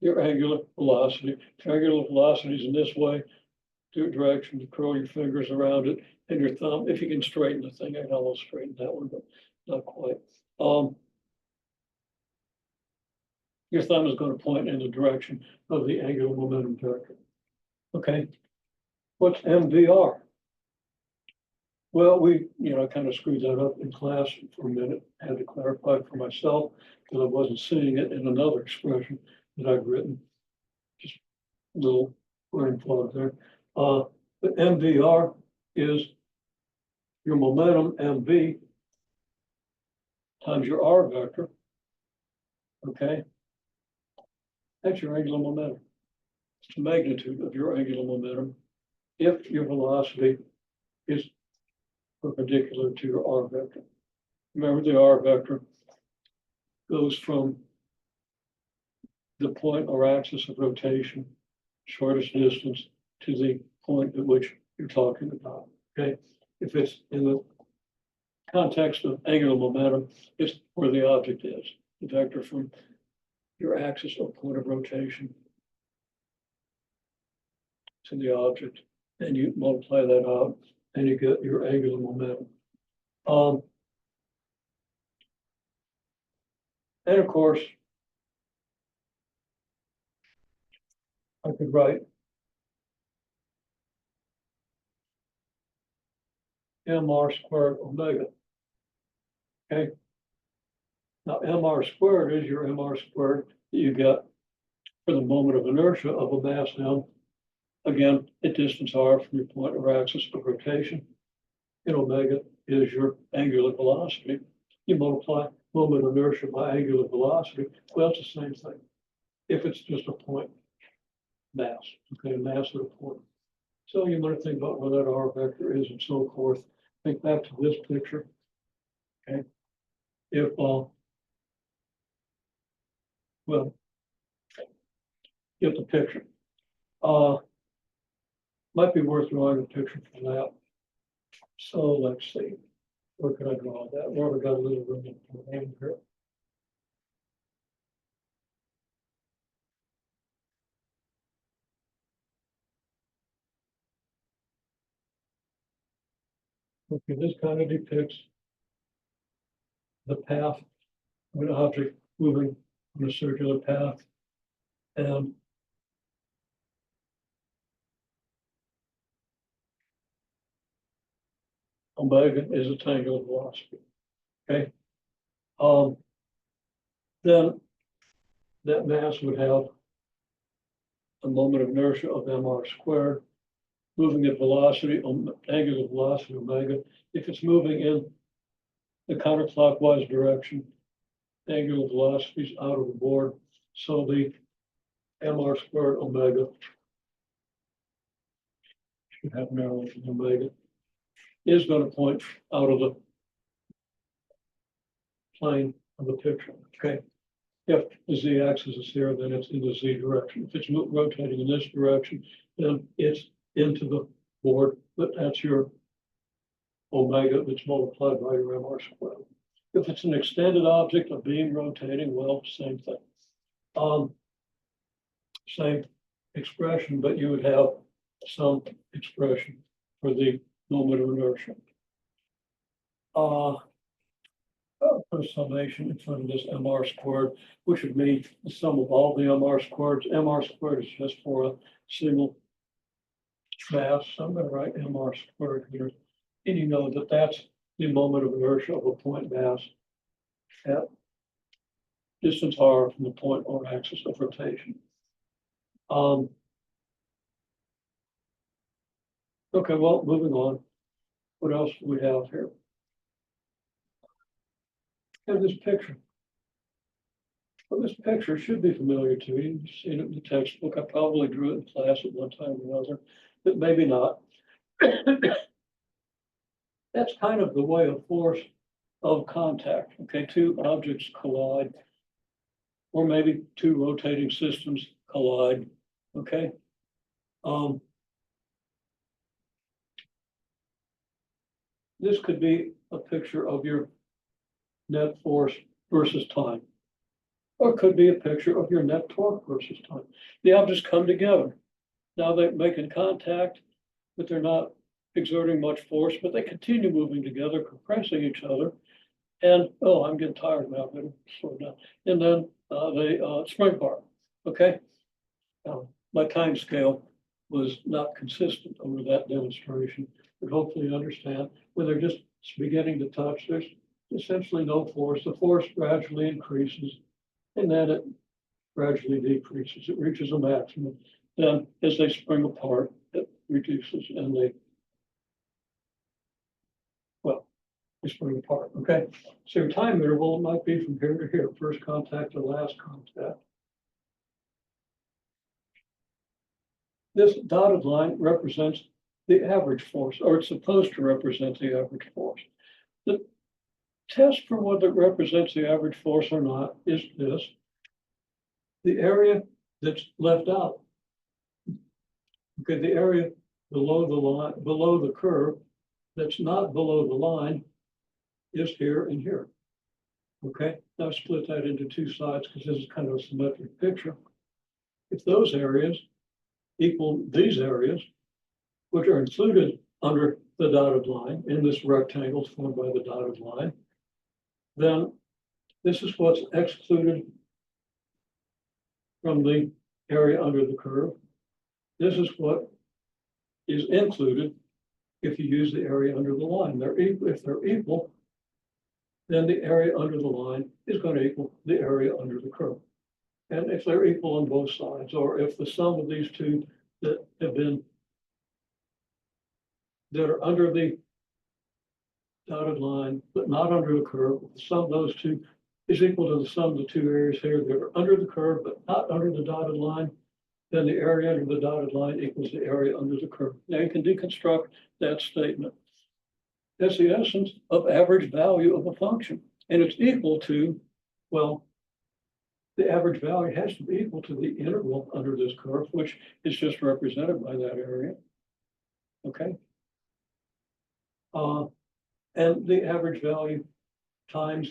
your angular velocity. If your angular velocity is in this way, do direction to curl your fingers around it and your thumb. If you can straighten the thing, I can almost straighten that one, but not quite. Your thumb is going to point in the direction of the angular momentum vector. Okay, what's MVR? Well, we, kind of screwed that up in class for a minute. I had to clarify it for myself because I wasn't seeing it in another expression that I've written. Just a little brain fog there. The MVR is your momentum MV times your R vector. Okay, that's your angular momentum. It's the magnitude of your angular momentum if your velocity is perpendicular to your R vector. Remember, the R vector goes from the point or axis of rotation, shortest distance, to the point at which you're talking about. Okay, if it's in the context of angular momentum, it's where the object is, the vector from your axis or point of rotation to the object, and you multiply that out and you get your angular momentum. And of course, I could write mr squared omega. Okay. Now mr squared is your mr squared that you get for the moment of inertia of a mass m, again, at distance r from your point or axis of rotation, and omega is your angular velocity. You multiply moment of inertia by angular velocity, well, it's the same thing. If it's just a point mass, okay, mass at a point. So you want to think about where that r vector is and so forth. Think back to this picture. Okay. If well, get the picture. Might be worth drawing a picture for that. So let's see. Where can I draw that? Where we got a little room in here. Okay, this kind of depicts the path of an object moving on a circular path. And omega is its angular velocity. Okay. Then that mass would have a moment of inertia of mr squared, moving at velocity, angular velocity omega. If it's moving in the counterclockwise direction, angular velocity is out of the board. So the mr squared omega should have narrow omega is going to point out of the plane of the picture. Okay. If the z-axis is here, then it's in the z direction. If it's rotating in this direction, then it's into the board, but that's your omega that's multiplied by your mr squared. If it's an extended object, a beam rotating, well, same thing. Same expression, but you would have some expression for the moment of inertia. Put a summation in front of this mr squared, which would mean the sum of all the mr squareds. Mr squared is just for a single mass. So I'm going to write mr squared here. And you know that that's the moment of inertia of a point mass at distance r from the point or axis of rotation. Okay, well, moving on. What else do we have here? Have this picture. Well, this picture should be familiar to you. You've seen it in the textbook. I probably drew it in class at one time or another, but maybe not. That's kind of the way of force of contact. Okay, two objects collide, or maybe two rotating systems collide. Okay. This could be a picture of your net force versus time, or it could be a picture of your net torque versus time. The objects come together. Now they're making contact, but they're not exerting much force, but they continue moving together, compressing each other. And, oh, I'm getting tired now, better slow down. And then they spring apart, okay? My time scale was not consistent over that demonstration, but hopefully you understand when they're just beginning to touch, there's essentially no force. The force gradually increases and then it gradually decreases. It reaches a maximum. Then as they spring apart, it reduces and they spring apart. Okay. So your time interval might be from here to here, first contact to last contact. This dotted line represents the average force, or it's supposed to represent the average force. The test for whether it represents the average force or not is this. The area that's left out. Okay, the area below the line, below the curve, that's not below the line is here and here. Okay, now split that into two sides because this is kind of a symmetric picture. If those areas equal these areas, which are included under the dotted line in this rectangle formed by the dotted line, then this is what's excluded from the area under the curve. This is what is included if you use the area under the line. They're equal. If they're equal, then the area under the line is going to equal the area under the curve. And if they're equal on both sides, or if the sum of these two that are under the dotted line, but not under the curve, the sum of those two is equal to the sum of the two areas here that are under the curve, but not under the dotted line, then the area under the dotted line equals the area under the curve. Now you can deconstruct that statement. That's the essence of average value of a function. And it's equal to, well, the average value has to be equal to the integral under this curve, which is just represented by that area. Okay. And the average value times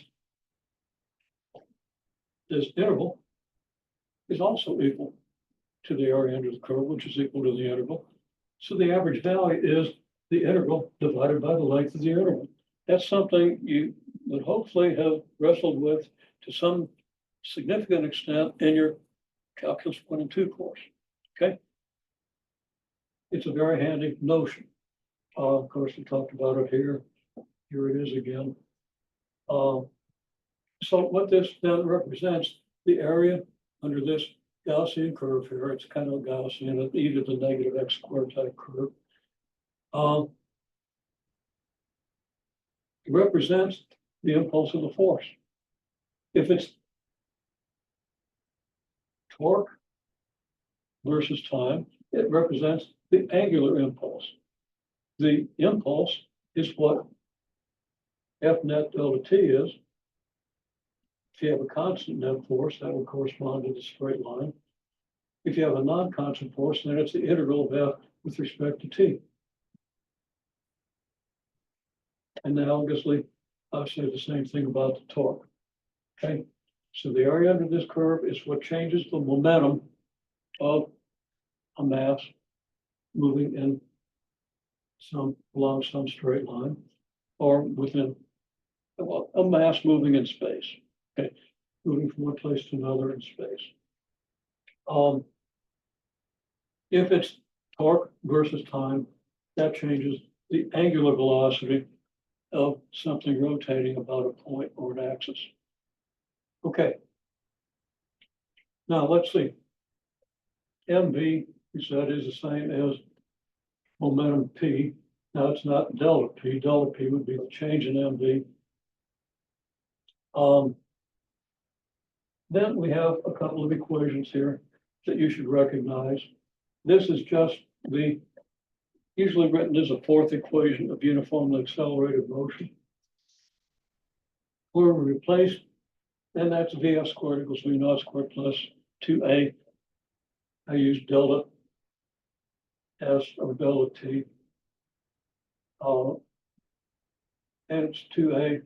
this interval is also equal to the area under the curve, which is equal to the integral. So the average value is the integral divided by the length of the interval. That's something you would hopefully have wrestled with to some significant extent in your Calculus 1 and 2 course, okay? It's a very handy notion. Of course, we talked about it here. Here it is again. So what this then represents, the area under this Gaussian curve here, it's kind of a Gaussian, either the negative x squared type curve. It represents the impulse of the force. If it's torque versus time, it represents the angular impulse. The impulse is what F net delta T is. If you have a constant net force, that will correspond to the straight line. If you have a non-constant force, then it's the integral of F with respect to T. Analogously, I'll say the same thing about the torque. Okay, so the area under this curve is what changes the momentum of a mass moving in along some straight line, or within a mass moving in space. Okay, moving from one place to another in space. If it's torque versus time, that changes the angular velocity of something rotating about a point or an axis. Okay. Now let's see. MV, we said, is the same as momentum P. Now it's not delta P. Delta P would be the change in MV. Then we have a couple of equations here that you should recognize. This is just usually written as a fourth equation of uniformly accelerated motion. Where we replace, and that's Vf squared equals V naught squared plus 2a. I use delta S or delta T. And it's 2a.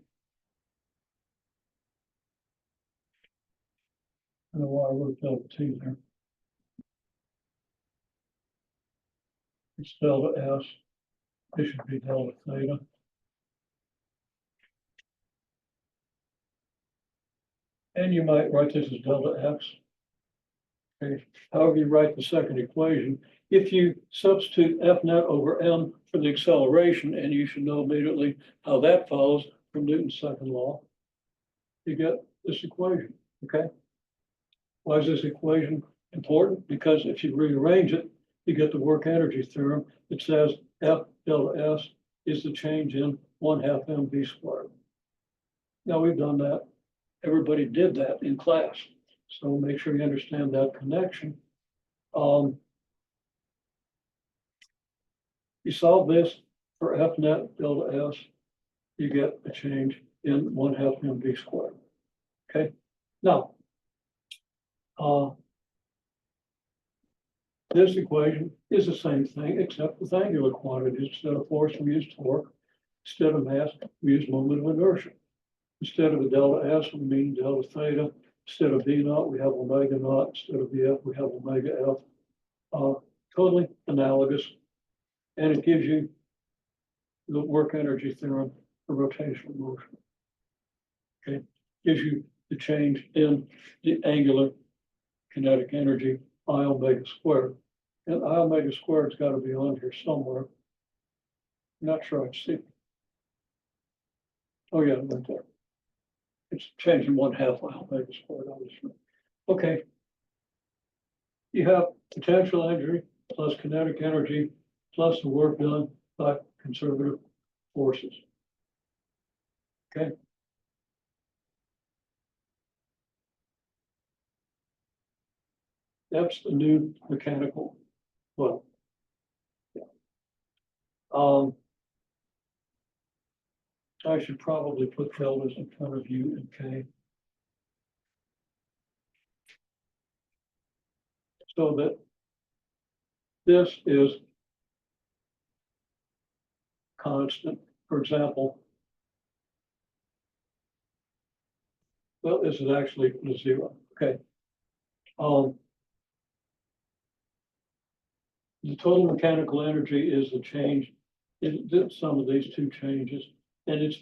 I don't know why I wrote delta T there. It's delta S. It should be delta theta. And you might write this as delta X. Okay. However you write the second equation, if you substitute F net over m for the acceleration, and you should know immediately how that follows from Newton's second law, you get this equation, okay? Why is this equation important? Because if you rearrange it, you get the work energy theorem that says F delta S is the change in 1/2 mv squared. Now we've done that. Everybody did that in class. So make sure you understand that connection. You solve this for F net delta S, you get a change in 1/2 mv squared. Okay. Now, this equation is the same thing except with angular quantities. Instead of force, we use torque. Instead of mass, we use moment of inertia. Instead of a delta S, we mean delta theta. Instead of V naught, we have omega naught. Instead of VF, we have omega F. Totally analogous. And it gives you the work energy theorem for rotational motion. Okay, gives you the change in the angular kinetic energy, I omega squared. And I omega squared's got to be on here somewhere. I'm not sure I see it. Oh yeah, right there. It's changing 1/2 I omega squared, obviously. Okay, you have potential energy plus kinetic energy plus the work done by conservative forces. Okay. That's the new mechanical. Well, yeah. I should probably put deltas in front of U and K. So that this is constant. For example, well, this is actually equal to 0. Okay. The total mechanical energy is the change in the sum of these two changes, and it's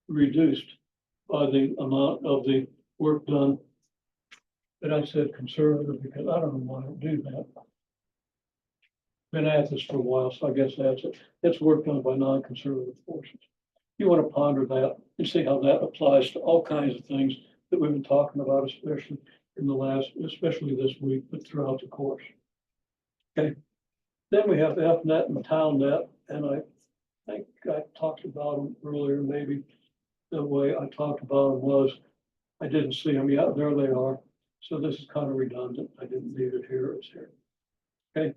reduced by the amount of the work done. And I said conservative because I don't know why I do that. Been at this for a while, so I guess that's it. It's work done by non-conservative forces. You want to ponder that and see how that applies to all kinds of things that we've been talking about, especially in the last, especially this week, but throughout the course. Okay. Then we have FNet and TownNet, and I think I talked about them earlier. Maybe the way I talked about them was I didn't see them yet. There they are. So this is kind of redundant. I didn't need it here. It's here. Okay.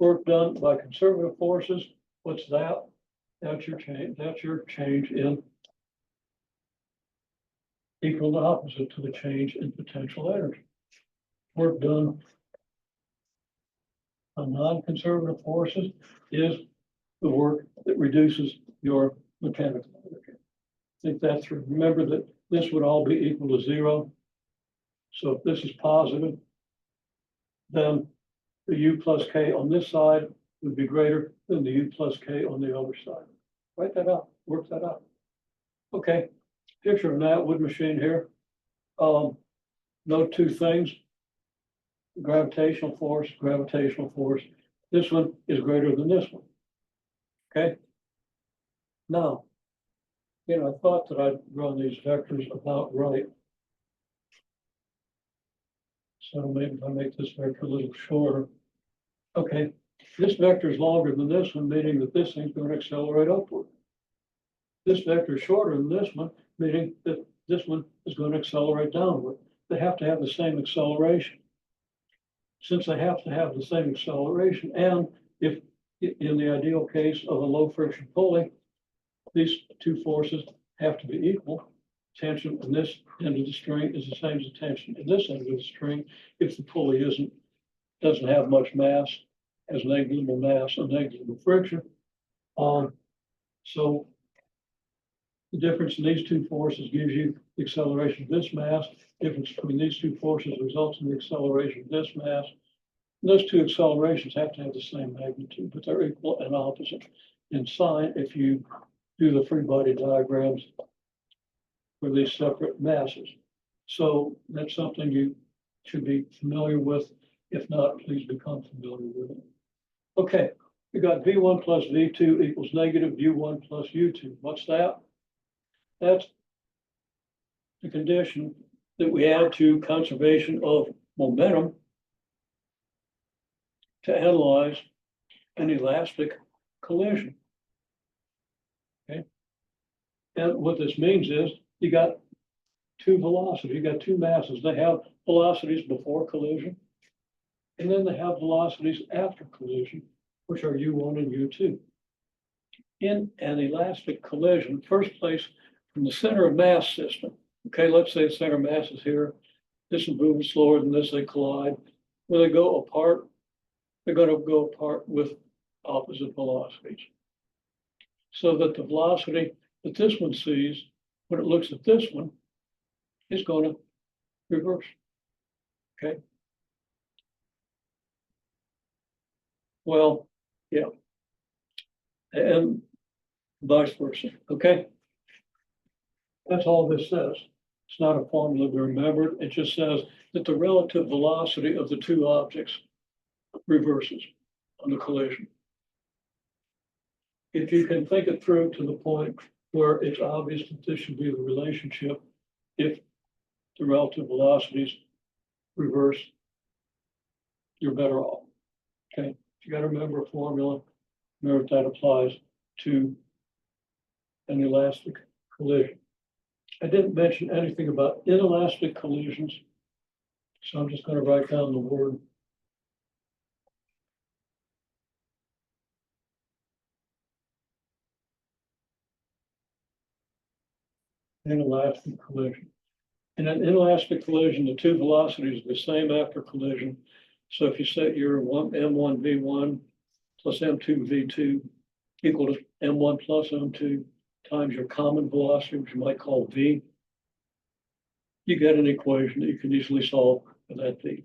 Work done by conservative forces. What's that? That's your change. That's your change in equal and opposite to the change in potential energy. Work done on non-conservative forces is the work that reduces your mechanical energy. Think that through. Remember that this would all be equal to 0. So if this is positive, then the U plus K on this side would be greater than the U plus K on the other side. Write that out, work that out. Okay, picture of that wood machine here. Note two things. Gravitational force. This one is greater than this one. Okay. Now, I thought that I'd run these vectors about right. So maybe if I make this vector a little shorter. Okay, this vector is longer than this one, meaning that this thing's going to accelerate upward. This vector is shorter than this one, meaning that this one is going to accelerate downward. They have to have the same acceleration. Since they have to have the same acceleration, and if in the ideal case of a low friction pulley, these two forces have to be equal. Tension in this end of the string is the same as the tension in this end of the string. If the pulley doesn't have much mass, has negligible mass and negligible friction. So the difference in these two forces gives you the acceleration of this mass. Difference between these two forces results in the acceleration of this mass. And those two accelerations have to have the same magnitude, but they're equal and opposite in sign if you do the free body diagrams for these separate masses. So that's something you should be familiar with. If not, please become familiar with it. Okay, we got V1 plus V2 equals negative U1 plus U2. What's that? That's the condition that we add to conservation of momentum to analyze an elastic collision. Okay, and what this means is you got two velocities, you got two masses. They have velocities before collision, and then they have velocities after collision, which are U1 and U2. In an elastic collision, first place from the center of mass system. Okay, let's say the center of mass is here. This is moving slower than this, they collide. When they go apart, they're going to go apart with opposite velocities. So that the velocity that this one sees when it looks at this one is going to reverse. Okay. Well, yeah. And vice versa. Okay. That's all this says. It's not a formula to remember. It just says that the relative velocity of the two objects reverses on the collision. If you can think it through to the point where it's obvious that this should be the relationship, if the relative velocities reverse, you're better off. Okay, you got to remember a formula. Remember that applies to an elastic collision. I didn't mention anything about inelastic collisions, so I'm just going to write down the word. Inelastic collision. In an inelastic collision, the two velocities are the same after collision. So if you set your m1v1 plus m2v2 equal to m1 plus m2 times your common velocity, which you might call v, you get an equation that you can easily solve for that v.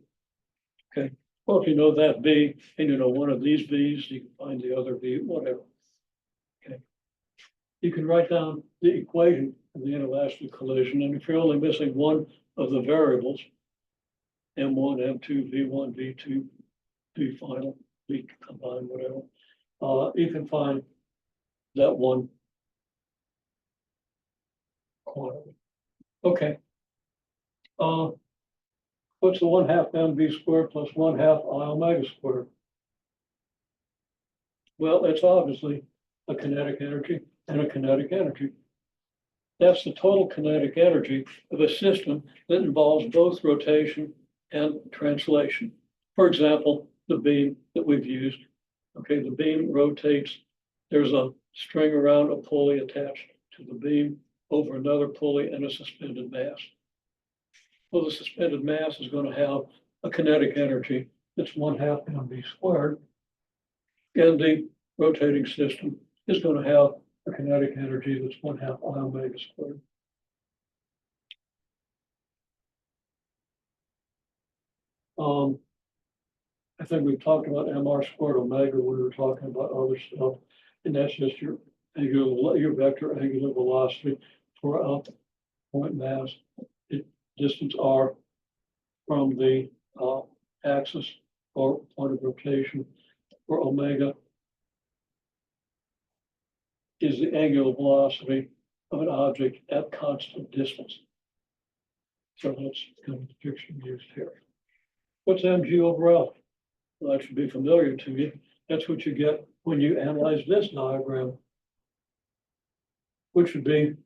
Okay. Well, if you know that v and you know one of these v's, you can find the other v, whatever. Okay. You can write down the equation of the inelastic collision, and if you're only missing one of the variables, m1, m2, v1, v2, v final, v combined, whatever, you can find that one quantity. Okay. What's the 1/2 mv squared plus 1/2 I omega squared? Well, it's obviously a kinetic energy and a kinetic energy. That's the total kinetic energy of a system that involves both rotation and translation. For example, the beam that we've used. Okay, the beam rotates. There's a string around a pulley attached to the beam over another pulley and a suspended mass. Well, the suspended mass is going to have a kinetic energy that's 1/2 mv squared, and the rotating system is going to have a kinetic energy that's 1/2 I omega squared. I think we've talked about mr squared omega. We were talking about other stuff, and that's just your vector angular velocity for a point mass. Distance r from the axis or point of rotation, where omega is the angular velocity of an object at constant distance. So that's kind of the picture used here. What's mg over L? Well, that should be familiar to you. That's what you get when you analyze this diagram, which would be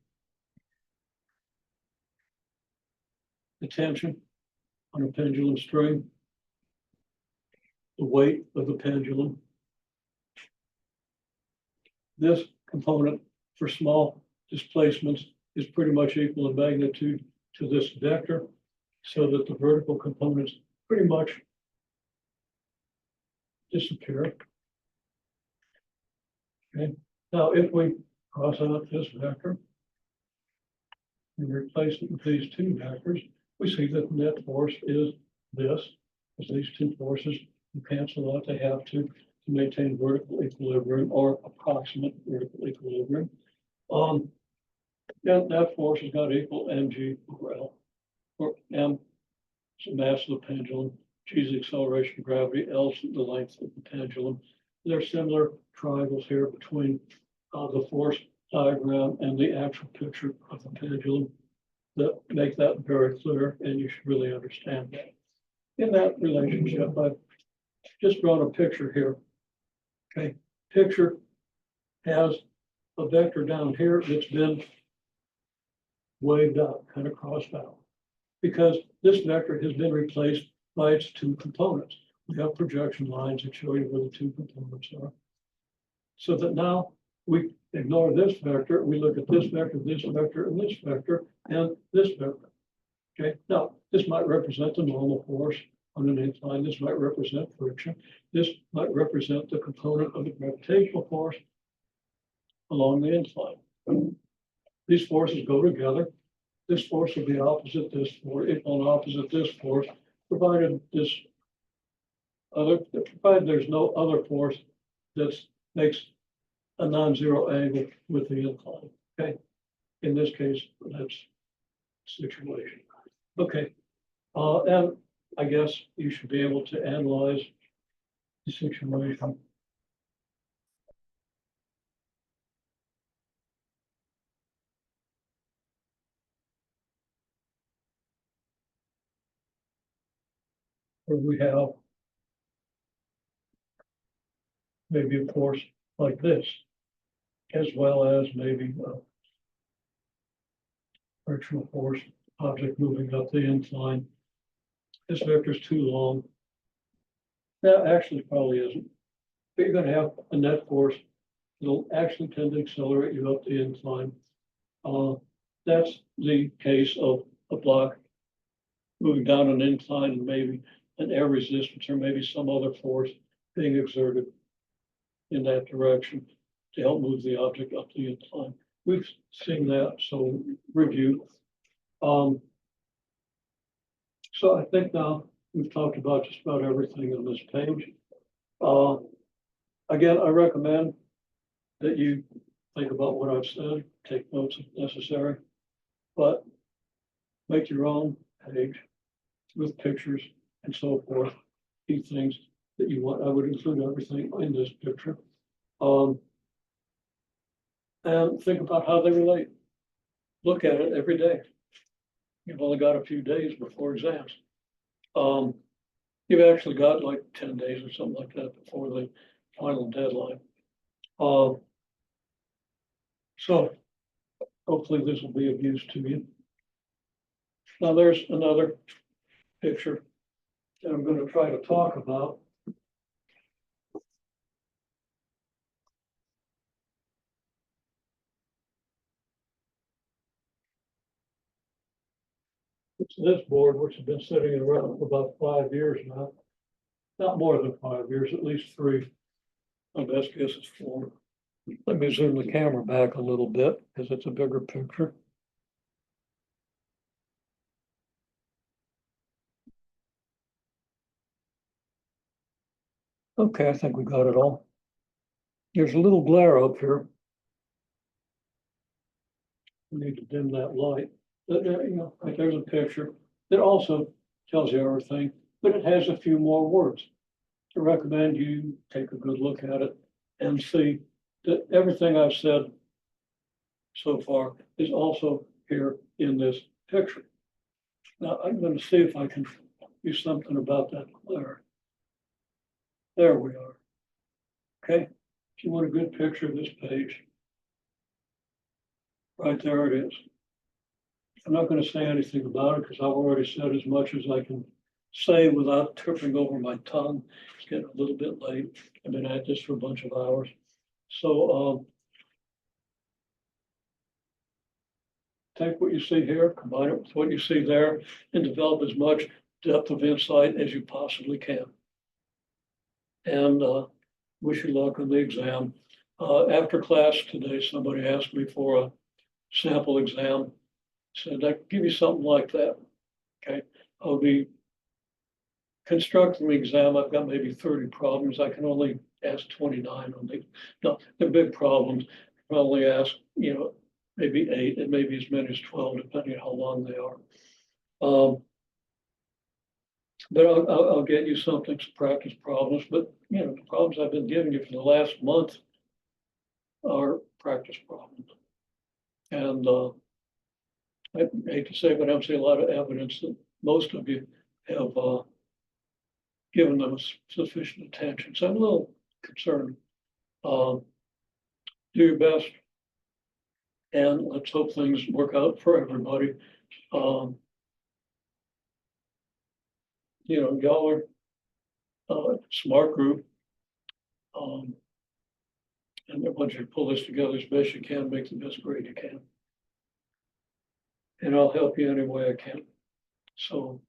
the tension on a pendulum string, the weight of the pendulum. This component for small displacements is pretty much equal in magnitude to this vector, so that the vertical components pretty much disappear. Okay. Now, if we cross out this vector and replace it with these two vectors, we see that the net force is this, because these two forces cancel out. They have to maintain vertical equilibrium or approximate vertical equilibrium. And that force is got to equal mg over L, or m is the mass of the pendulum, g is the acceleration of gravity, L is the length of the pendulum. There are similar triangles here between the force diagram and the actual picture of the pendulum that make that very clear, and you should really understand that. In that relationship, I've just drawn a picture here. Okay, picture has a vector down here that's been waved out, kind of crossed out, because this vector has been replaced by its two components. We have projection lines that show you where the two components are. So that now we ignore this vector, we look at this vector, and this vector, and this vector. Okay, now this might represent the normal force on an incline, this might represent friction, this might represent the component of the gravitational force along the incline. These forces go together. This force will be opposite this force, equal and opposite this force, provided there's no other force that makes a non-zero angle with the incline. Okay, in this case, that's situation. Okay, and I guess you should be able to analyze the situation. where we have maybe a force like this, as well as maybe a frictional force, object moving up the incline. This vector is too long. That actually probably isn't. But you're gonna have a net force that'll actually tend to accelerate you up the incline. That's the case of a block moving down an incline and maybe an air resistance or maybe some other force being exerted in that direction to help move the object up the incline. We've seen that, so review. So I think now we've talked about just about everything on this page. Again, I recommend that you think about what I've said, take notes if necessary, but make your own page with pictures and so forth, key things that you want. I would include everything in this picture. And think about how they relate. Look at it every day. You've only got a few days before exams. You've actually got like 10 days or something like that before the final deadline. So hopefully this will be of use to you. Now there's another picture that I'm going to try to talk about. It's this board, which has been sitting around for about 5 years now. Not more than 5 years, at least 3. My best guess is 4. Let me zoom the camera back a little bit because it's a bigger picture. Okay, I think we got it all. There's a little glare up here. We need to dim that light. But you know, right there's a picture that also tells you everything, but it has a few more words. I recommend you take a good look at it and see that everything I've said so far is also here in this picture. Now I'm going to see if I can do something about that glare. There we are. Okay, if you want a good picture of this page, right there it is. I'm not going to say anything about it because I've already said as much as I can say without tripping over my tongue. It's getting a little bit late. I've been at this for a bunch of hours. So take what you see here, combine it with what you see there, and develop as much depth of insight as you possibly can. And wish you luck on the exam. After class today, somebody asked me for a sample exam. Said I could give you something like that. Okay, I'll be constructing the exam. I've got maybe 30 problems. I can only ask 29 on the. No, they're big problems. I'll only ask, you know, maybe 8 and maybe as many as 12, depending on how long they are. But I'll get you something, some practice problems. But you know, the problems I've been giving you for the last month are practice problems, and I hate to say, but I'm seeing a lot of evidence that most of you have given them sufficient attention. So I'm a little concerned. Do your best, and let's hope things work out for everybody. You know, y'all are a smart group, and I want you to pull this together as best you can, make the best grade you can. And I'll help you any way I can. So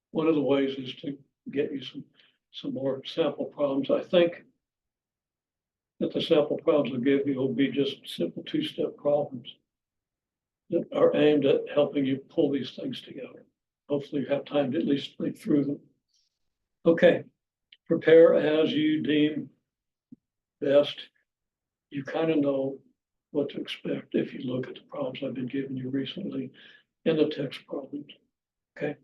one of the ways is to get you some more sample problems. I think that the sample problems I'll give you will be just simple 2-step problems that are aimed at helping you pull these things together. Hopefully you have time to at least think through them. Okay, prepare as you deem best. You kind of know what to expect if you look at the problems I've been giving you recently in the text problems. Okay,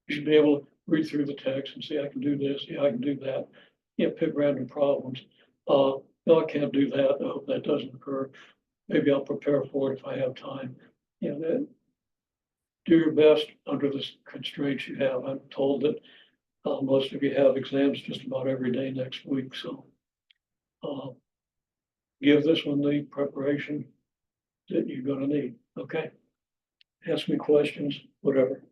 you should be able to read through the text and see, I can do this, yeah, I can do that. You know, pick random problems. No, I can't do that. I hope that doesn't occur. Maybe I'll prepare for it if I have time. You know, do your best under the constraints you have. I'm told that Most of you have exams just about every day next week, so. Give this one the preparation that you're gonna need, okay? Ask me questions, whatever.